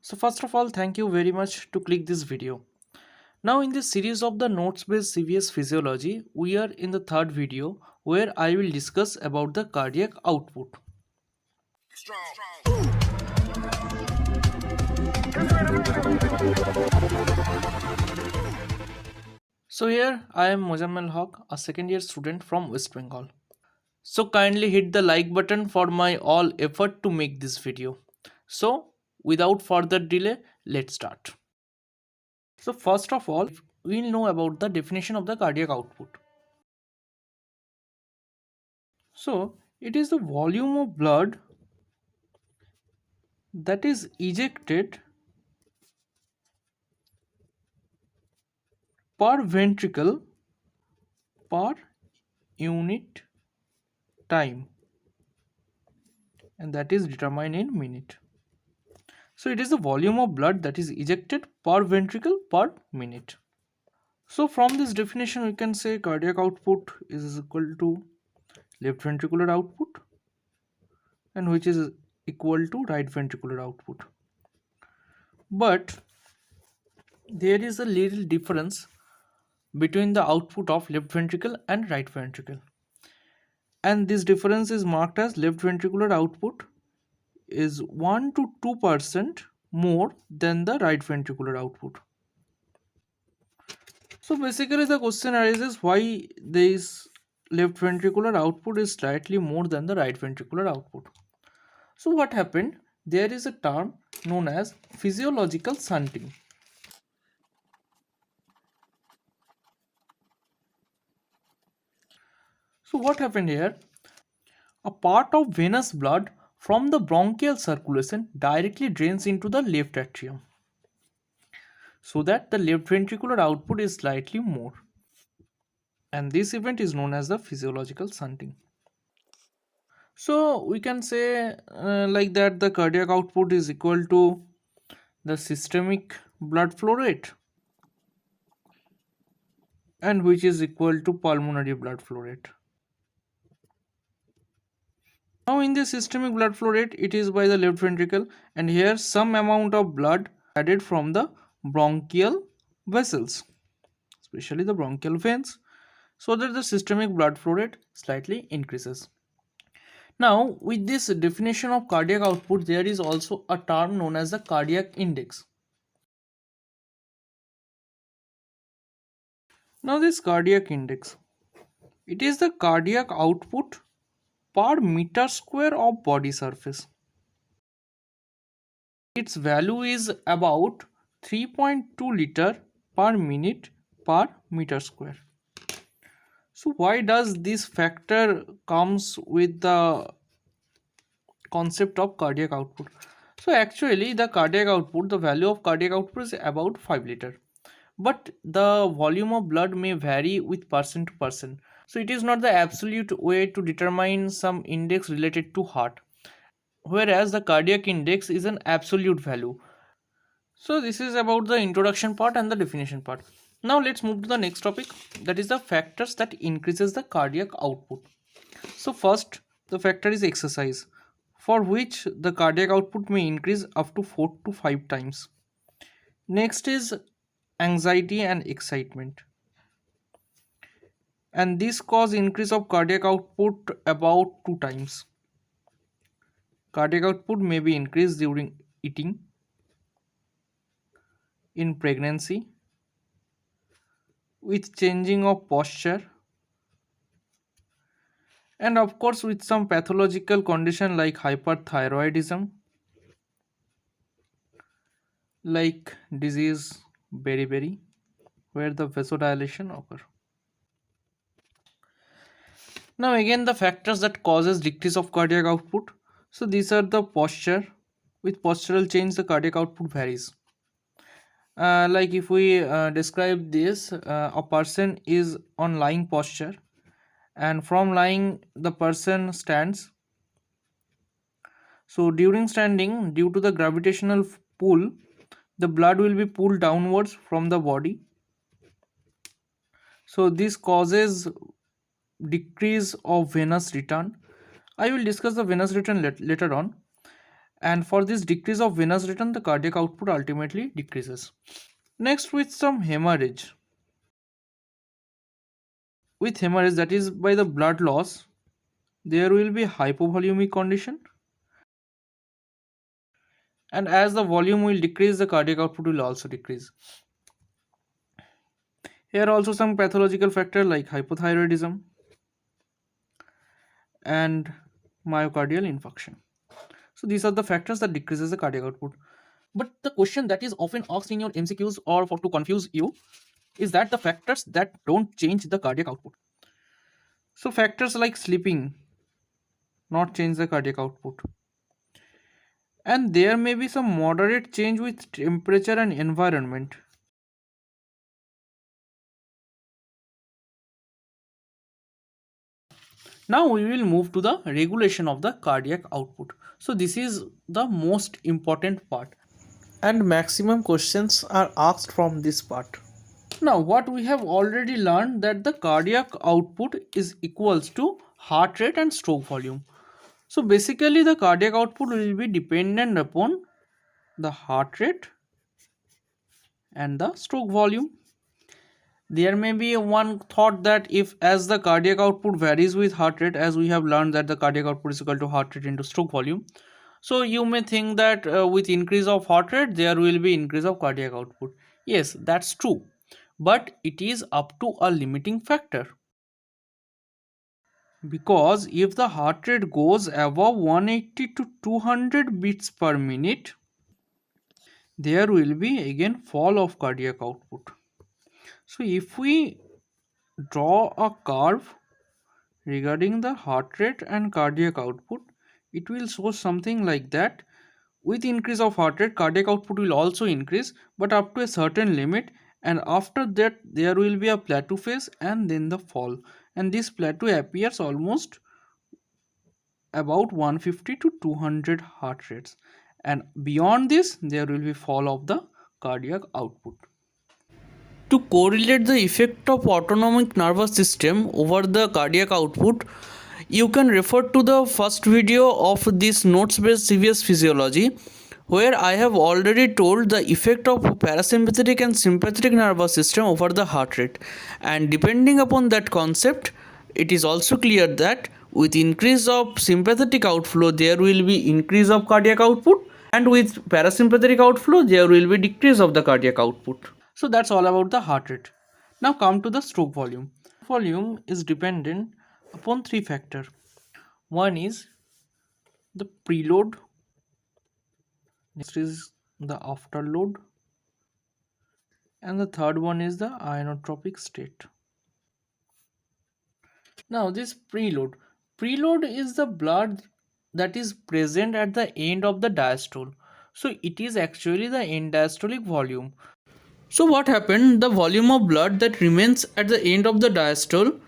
So first of all, thank you very much to click this video. Now in this series of the notes based CVS physiology, we are in the third video where I will discuss about the cardiac output. So here I am Mojammel Haq, a second year student from West Bengal. So kindly hit the like button for my all effort to make this video. So without further delay, let's start. So first of all, we'll know about the definition of the cardiac output. So it is the volume of blood that is ejected per ventricle per unit time, and that is determined in minute. So it is the volume of blood that is ejected per ventricle per minute. So from this definition we can say cardiac output is equal to left ventricular output, and which is equal to right ventricular output. But there is a little difference between the output of left ventricle and right ventricle, and this difference is marked as left ventricular output is 1 to 2% more than the right ventricular output. So basically the question arises why this left ventricular output is slightly more than the right ventricular output. So what happened? There is a term known as physiological shunting. So what happened here? A part of venous blood from the bronchial circulation directly drains into the left atrium, so that the left ventricular output is slightly more. And this event is known as the physiological shunting. So we can say like that the cardiac output is equal to the systemic blood flow rate, and which is equal to pulmonary blood flow rate. Now in the systemic blood flow rate, it is by the left ventricle, and here some amount of blood added from the bronchial vessels, especially the bronchial veins, so that the systemic blood flow rate slightly increases. Now with this definition of cardiac output, there is also a term known as the cardiac index. Now this cardiac index, it is the cardiac output per meter square of body surface. Its value is about 3.2 liter per minute per meter square. So why does this factor comes with the concept of cardiac output? So actually the cardiac output, the value of cardiac output is about 5 liter. But the volume of blood may vary with person to person. So it is not the absolute way to determine some index related to heart, whereas the cardiac index is an absolute value. So this is about the introduction part and the definition part. Now let's move to the next topic, that is the factors that increases the cardiac output. So first, the factor is exercise, for which the cardiac output may increase up to 4 to 5 times. Next is anxiety and excitement, and this cause increase of cardiac output about 2 times. Cardiac output may be increased during eating, in pregnancy, with changing of posture, and of course with some pathological condition like hyperthyroidism, like disease beriberi, where the vasodilation occur. Now again the factors that causes decrease of cardiac output. So these are the posture. With postural change the cardiac output varies. Like if we describe this, a person is on lying posture, and from lying the person stands. So during standing, due to the gravitational pull, the blood will be pulled downwards from the body. So this causes decrease of venous return. I will discuss the venous return later on. and for this decrease of venous return, the cardiac output ultimately decreases. Next, with some hemorrhage. With hemorrhage, that is by the blood loss, there will be hypovolemic condition, and as the volume will decrease, the cardiac output will also decrease. Here also some pathological factor like hypothyroidism and myocardial infarction. So these are the factors that decreases the cardiac output. But the question that is often asked in your MCQs or for to confuse you is that the factors that don't change the cardiac output. So factors like sleeping not change the cardiac output. And there may be some moderate change with temperature and environment. Now we will move to the regulation of the cardiac output. So this is the most important part, and maximum questions are asked from this part. Now what we have already learned that the cardiac output is equals to heart rate and stroke volume. So basically the cardiac output will be dependent upon the heart rate and the stroke volume. There may be one thought that if as the cardiac output varies with heart rate, as we have learned that the cardiac output is equal to heart rate into stroke volume, so you may think that with increase of heart rate there will be increase of cardiac output. Yes, that's true, but it is up to a limiting factor, because if the heart rate goes above 180 to 200 beats per minute, there will be again fall of cardiac output. So if we draw a curve regarding the heart rate and cardiac output, it will show something like that. With increase of heart rate, cardiac output will also increase, but up to a certain limit, and after that there will be a plateau phase and then the fall, and this plateau appears almost about 150 to 200 heart rates, and beyond this there will be fall of the cardiac output. To correlate the effect of autonomic nervous system over the cardiac output, you can refer to the first video of this notes based CVS physiology, where I have already told the effect of parasympathetic and sympathetic nervous system over the heart rate, and depending upon that concept, it is also clear that with increase of sympathetic outflow there will be increase of cardiac output, and with parasympathetic outflow there will be decrease of the cardiac output. So that's all about the heart rate. Now come to the stroke volume. Volume is dependent upon three factors. One is the preload, next is the afterload, and the third one is the inotropic state. Now this preload is the blood that is present at the end of the diastole. So it is actually the end diastolic volume. So what happened? The volume of blood that remains at the end of the diastole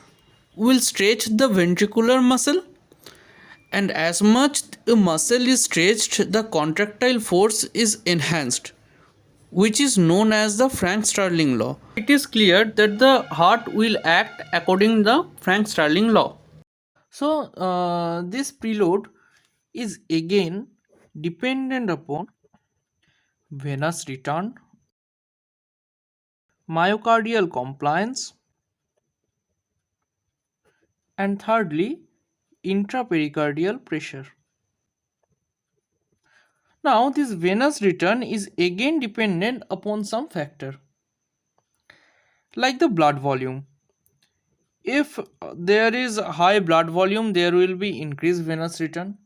will stretch the ventricular muscle, and as much the muscle is stretched, the contractile force is enhanced, which is known as the Frank-Starling law. It is clear that the heart will act according to the Frank-Starling law. So this preload is again dependent upon venous return, myocardial compliance, and thirdly intrapericardial pressure. Now this venous return is again dependent upon some factor like the blood volume. If there is high blood volume, there will be increased venous return.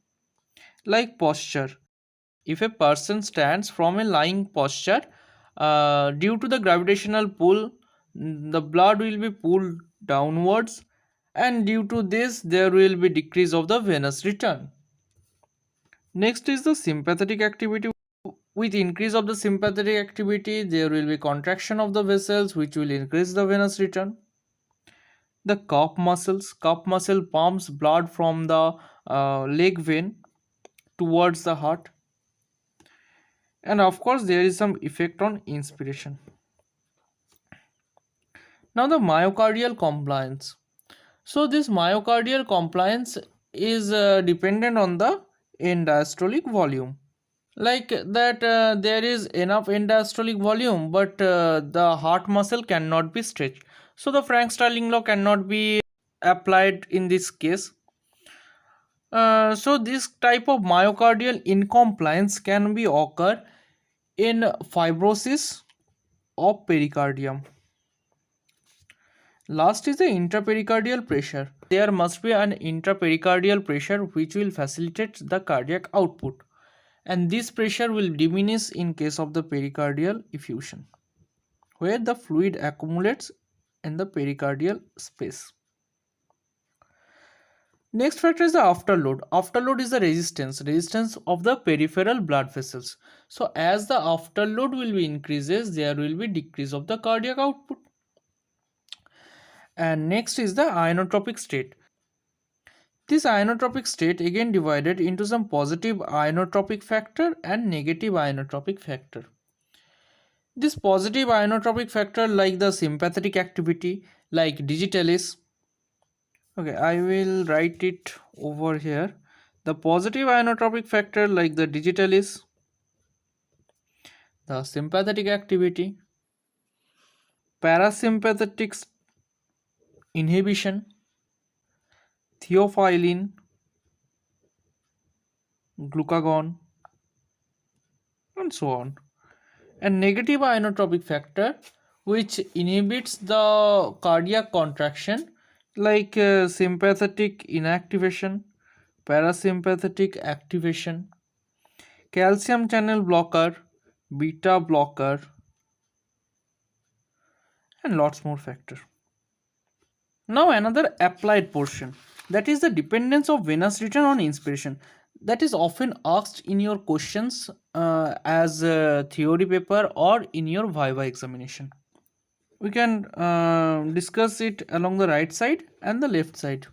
Like posture, if a person stands from a lying posture, due to the gravitational pull, the blood will be pulled downwards, and due to this there will be decrease of the venous return. Next is the sympathetic activity. With increase of the sympathetic activity, there will be contraction of the vessels, which will increase the venous return. The calf muscle pumps blood from the leg vein towards the heart, and of course there is some effect on inspiration. Now the myocardial compliance. So this myocardial compliance is dependent on the end diastolic volume. like that there is enough end-diastolic volume, but the heart muscle cannot be stretched. So the Frank-Starling law cannot be applied in this case. So this type of myocardial incompliance can be occur in fibrosis of pericardium. Last is the intrapericardial pressure. There must be an intrapericardial pressure which will facilitate the cardiac output, and this pressure will diminish in case of the pericardial effusion, where the fluid accumulates in the pericardial space. Next factor is the afterload. Afterload is the resistance of the peripheral blood vessels. So as the afterload will be increases, there will be decrease of the cardiac output. And next is the inotropic state. This inotropic state again divided into some positive inotropic factor and negative inotropic factor. This positive inotropic factor like the sympathetic activity, like digitalis. Okay, I will write it over here. The positive inotropic factor like the digitalis, the sympathetic activity, parasympathetic inhibition, theophylline, glucagon, and so on. And negative inotropic factor which inhibits the cardiac contraction like sympathetic inactivation, parasympathetic activation, calcium channel blocker, beta blocker, and lots more factor. Now another applied portion, that is the dependence of venous return on inspiration, that is often asked in your questions as a theory paper or in your viva examination. We can discuss it along the right side and the left side.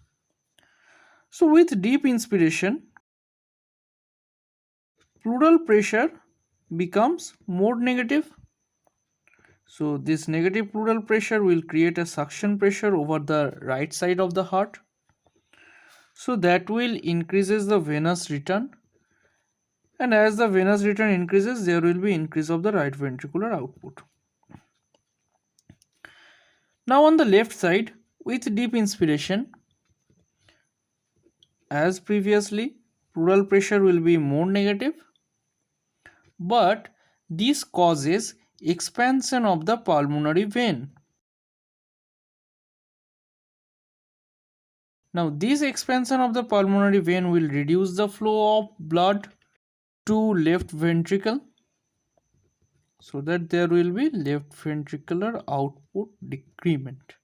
So with deep inspiration, pleural pressure becomes more negative. So this negative pleural pressure will create a suction pressure over the right side of the heart. So that will increases the venous return, and as the venous return increases, there will be increase of the right ventricular output. Now on the left side, with deep inspiration, as previously, pleural pressure will be more negative, but this causes expansion of the pulmonary vein. Now this expansion of the pulmonary vein will reduce the flow of blood to left ventricle, so that there will be left ventricular output decrement.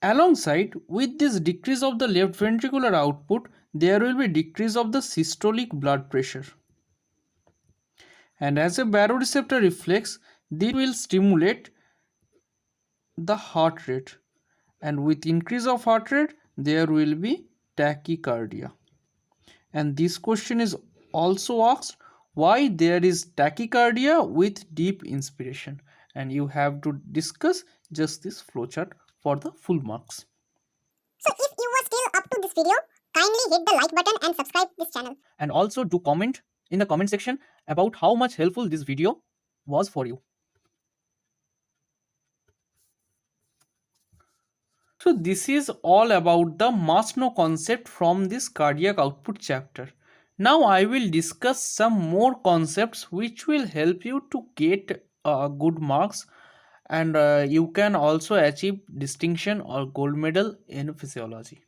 Alongside with this decrease of the left ventricular output, there will be decrease of the systolic blood pressure. And as a baroreceptor reflex, this will stimulate the heart rate. And with increase of heart rate, there will be tachycardia. And this question is also asked, why there is tachycardia with deep inspiration, and you have to discuss just this flowchart for the full marks. So if you were still up to this video, kindly hit the like button and subscribe this channel. And also do comment in the comment section about how much helpful this video was for you. So this is all about the must-know concept from this cardiac output chapter. Now I will discuss some more concepts which will help you to get good marks, and you can also achieve distinction or gold medal in physiology.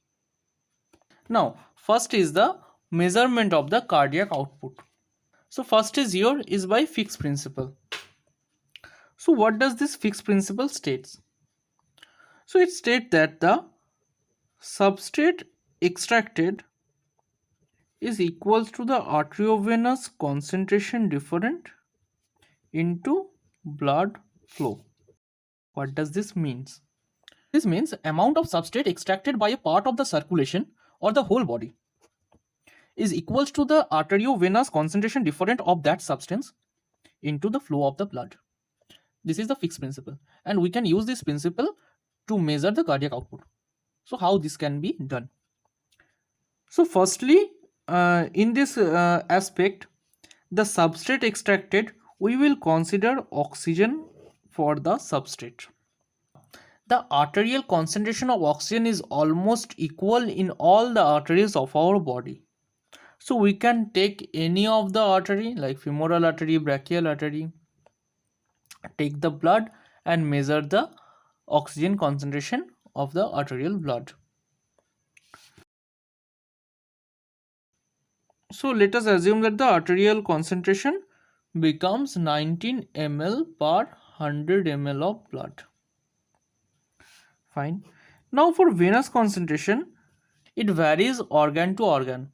Now first is the measurement of the cardiac output. So first is here is by Fick's principle. So what does this Fick's principle states? So it states that the substrate extracted is equals to the arteriovenous concentration different into blood flow. What does this means? This means amount of substrate extracted by a part of the circulation or the whole body is equals to the arteriovenous concentration different of that substance into the flow of the blood. This is the Fick's principle, and we can use this principle to measure the cardiac output. So how this can be done? So firstly, in this aspect, the substrate extracted, we will consider oxygen for the substrate. The arterial concentration of oxygen is almost equal in all the arteries of our body. So we can take any of the artery like femoral artery, brachial artery, take the blood and measure the oxygen concentration of the arterial blood. So let us assume that the arterial concentration becomes 19 ml per 100 ml of blood. Fine. Now for venous concentration, it varies organ to organ.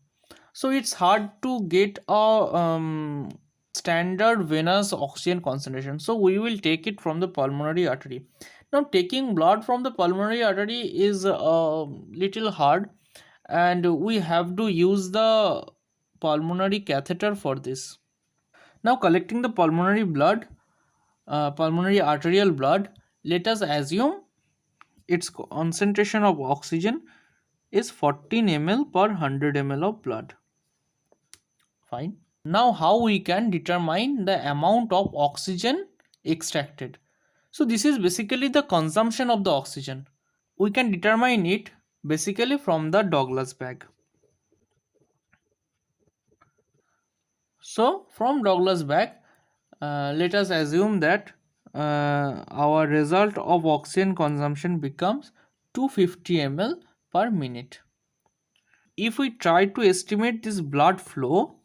So it's hard to get a standard venous oxygen concentration. So we will take it from the pulmonary artery. Now taking blood from the pulmonary artery is a little hard, and we have to use the pulmonary catheter for this. Now collecting the pulmonary blood, pulmonary arterial blood, let us assume its concentration of oxygen is 14 ml per 100 ml of blood. Fine. Now how we can determine the amount of oxygen extracted? So this is basically the consumption of the oxygen. We can determine it basically from the Douglas bag. So from Douglas bag, let us assume that our result of oxygen consumption becomes 250 ml per minute. If we try to estimate this blood flow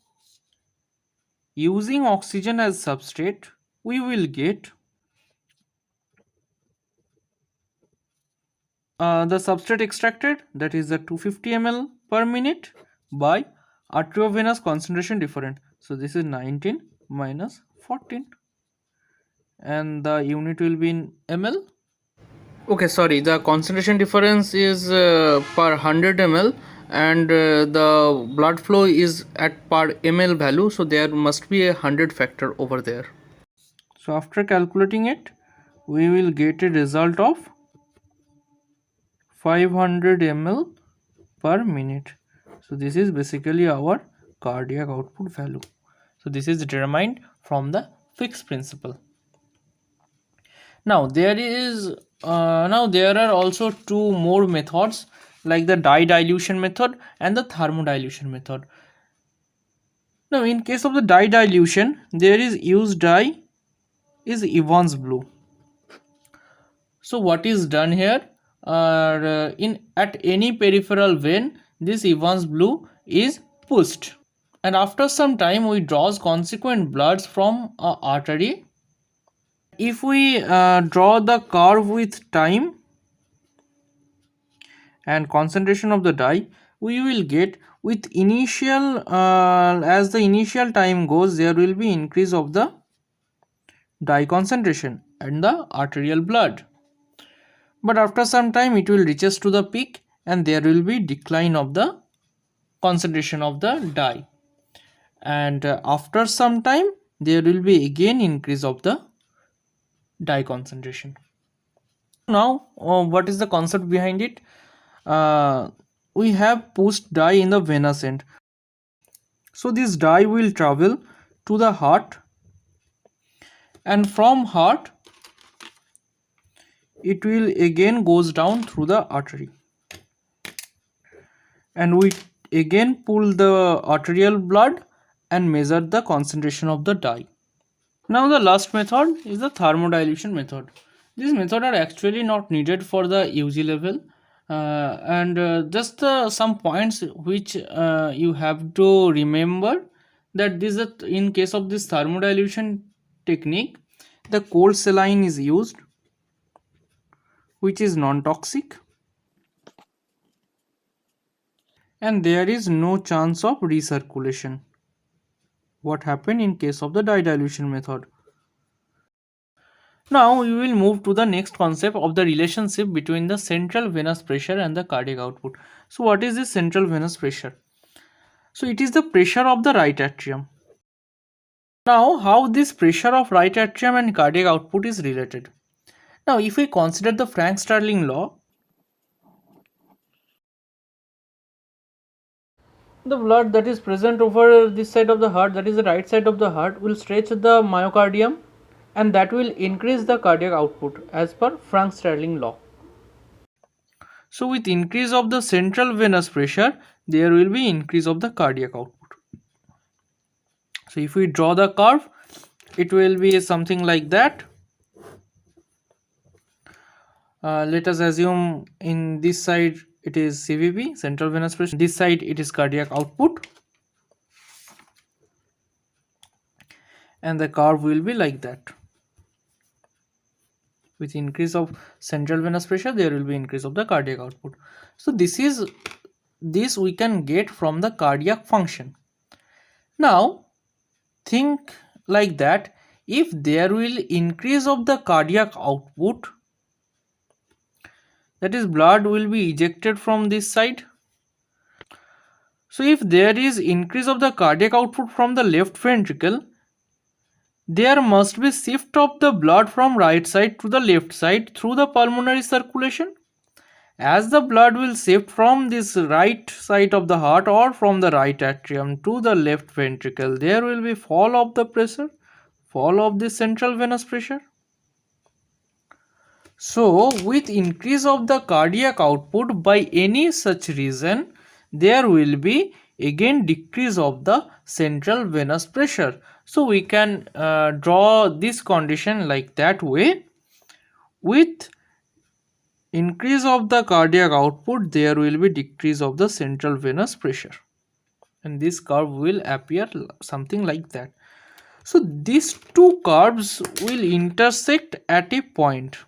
using oxygen as substrate, we will get the substrate extracted, that is the 250 ml per minute, by arteriovenous concentration different. So this is 19 minus 14, and the unit will be in ml. Okay, sorry, the concentration difference is per 100 ml, and the blood flow is at per ml value, so there must be a 100 factor over there. So after calculating it, we will get a result of 500 ml per minute. So this is basically our cardiac output value. So this is determined from the Fick's principle. Now there are also two more methods, like the dye dilution method and the thermodilution method. Now in case of the dye dilution, there is used dye is Evans blue. So what is done here? In at any peripheral vein, this Evans blue is pushed, and after some time we draws consequent bloods from a artery. If we draw the curve with time and concentration of the dye, we will get with initial as the initial time goes, there will be increase of the dye concentration and the arterial blood, but after some time it will reaches to the peak and there will be decline of the concentration of the dye, and after some time there will be again increase of the dye concentration. Now what is the concept behind it? We have pushed dye in the venous end, so this dye will travel to the heart, and from heart it will again goes down through the artery, and we again pull the arterial blood and measure the concentration of the dye. Now the last method is the thermodilution method. These methods are actually not needed for the UG level, and just some points which you have to remember, that this in case of this thermodilution technique, the cold saline is used, which is non-toxic, and there is no chance of recirculation. What happened in case of the dye dilution method? Now we will move to the next concept of the relationship between the central venous pressure and the cardiac output. So what is this central venous pressure? So it is the pressure of the right atrium. Now how this pressure of right atrium and cardiac output is related? Now if we consider the Frank-Starling law, The blood that is present over this side of the heart, that is the right side of the heart, will stretch the myocardium, and that will increase the cardiac output as per Frank-Starling law. So with increase of the central venous pressure, there will be increase of the cardiac output. So if we draw the curve, it will be something like that. Let us assume in this side it is CVP, central venous pressure. This side it is cardiac output, and the curve will be like that. With increase of central venous pressure, there will be increase of the cardiac output. So this we can get from the cardiac function. Now think like that, if there will increase of the cardiac output, that is blood will be ejected from this side. So if there is increase of the cardiac output from the left ventricle, there must be shift of the blood from right side to the left side through the pulmonary circulation. As the blood will shift from this right side of the heart or from the right atrium to the left ventricle, there will be fall of the pressure, fall of the central venous pressure. So with increase of the cardiac output by any such reason, there will be again decrease of the central venous pressure. So we can draw this condition like that way. With increase of the cardiac output, there will be decrease of the central venous pressure, and this curve will appear something like that. So these two curves will intersect at a point.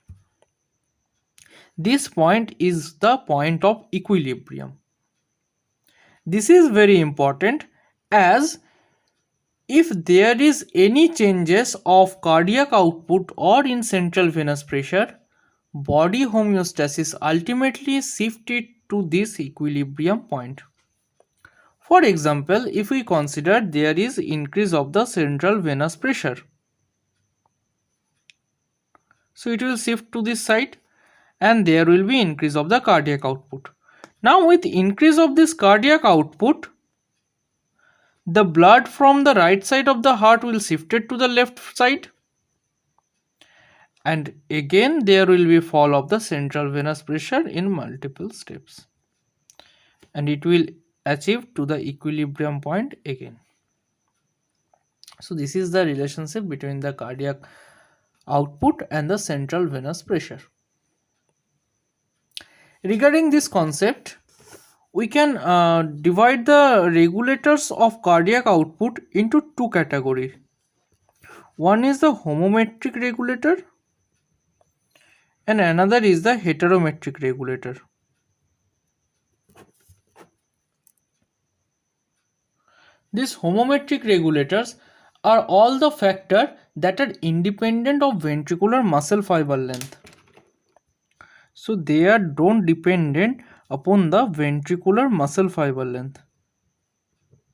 This point is the point of equilibrium. This is very important, as if there is any changes of cardiac output or in central venous pressure, body homeostasis ultimately shifted to this equilibrium point. For example, if we consider there is increase of the central venous pressure, so it will shift to this side, and there will be increase of the cardiac output. Now with increase of this cardiac output, the blood from the right side of the heart will shifted to the left side, and again there will be fall of the central venous pressure in multiple steps, and it will achieve to the equilibrium point again. So this is the relationship between the cardiac output and the central venous pressure. Regarding this concept, we can divide the regulators of cardiac output into two categories. One is the homometric regulator and another is the heterometric regulator. These homometric regulators are all the factors that are independent of ventricular muscle fiber length. So they are don't dependent upon the ventricular muscle fiber length.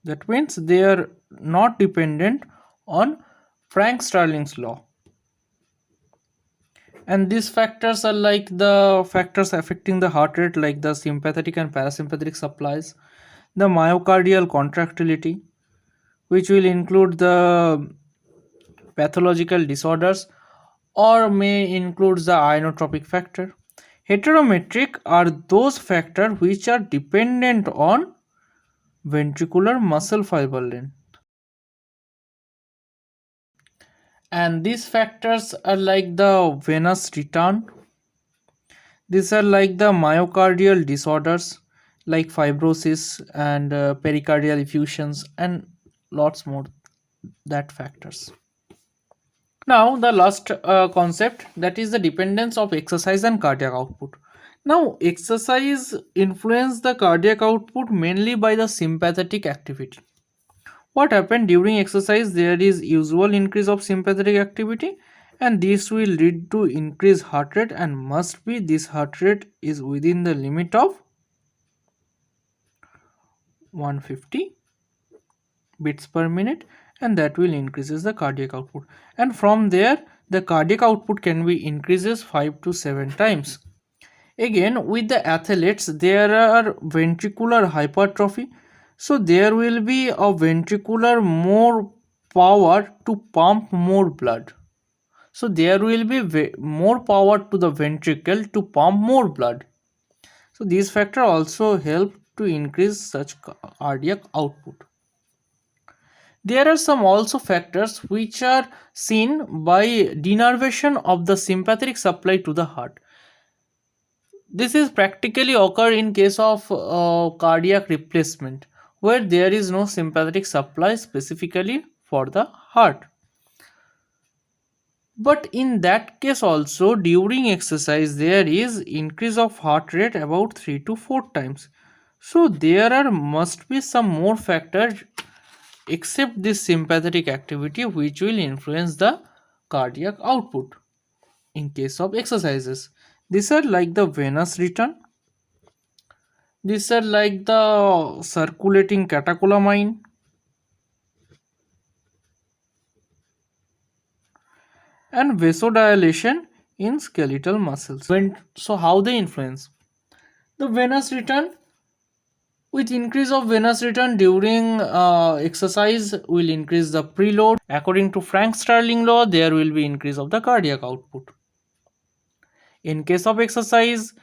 That means they are not dependent on Frank-Starling's law. And these factors are like the factors affecting the heart rate, like the sympathetic and parasympathetic supplies, the myocardial contractility, which will include the pathological disorders or may include the inotropic factor. Heterometric are those factors which are dependent on ventricular muscle fiber length. And these factors are like the venous return. These are like the myocardial disorders like fibrosis and pericardial effusions and lots more that factors. Now the last concept, that is the dependence of exercise and cardiac output. Now exercise influence the cardiac output mainly by the sympathetic activity. What happened during exercise? There is usual increase of sympathetic activity, and this will lead to increased heart rate, and must be this heart rate is within the limit of 150 beats per minute, and that will increases the cardiac output, and from there the cardiac output can be increases 5 to 7 times. Again with the athletes, there are ventricular hypertrophy. So there will be a ventricular more power to pump more blood. So there will be more power to the ventricle to pump more blood. So these factors also help to increase such cardiac output. There are some also factors which are seen by denervation of the sympathetic supply to the heart. This is practically occur in case of cardiac replacement where there is no sympathetic supply specifically for the heart. But in that case also during exercise there is increase of heart rate about 3 to 4 times. So there are must be some more factors except this sympathetic activity which will influence the cardiac output in case of exercises. These are like the venous return. These are like the circulating catecholamine and vasodilation in skeletal muscles. So how they influence? The venous return, with increase of venous return during exercise will increase the preload. According to Frank Starling law, there will be increase of the cardiac output. In case of exercise,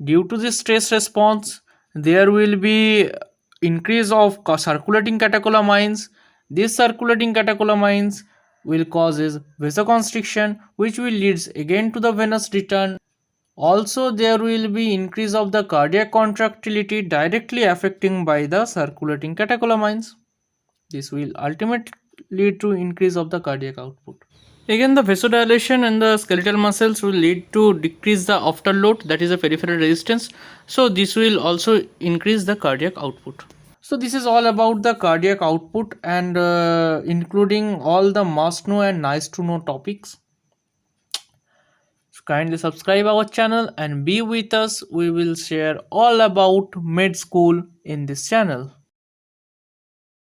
due to the stress response, there will be increase of circulating catecholamines. These circulating catecholamines will causes vasoconstriction, which will leads again to the venous return. Also, there will be increase of the cardiac contractility directly affecting by the circulating catecholamines. This will ultimately lead to increase of the cardiac output. Again, the vasodilation and the skeletal muscles will lead to decrease the afterload, that is a peripheral resistance. So this will also increase the cardiac output. So this is all about the cardiac output and including all the must know and nice to know topics. So kindly subscribe our channel and be with us. We will share all about med school in this channel.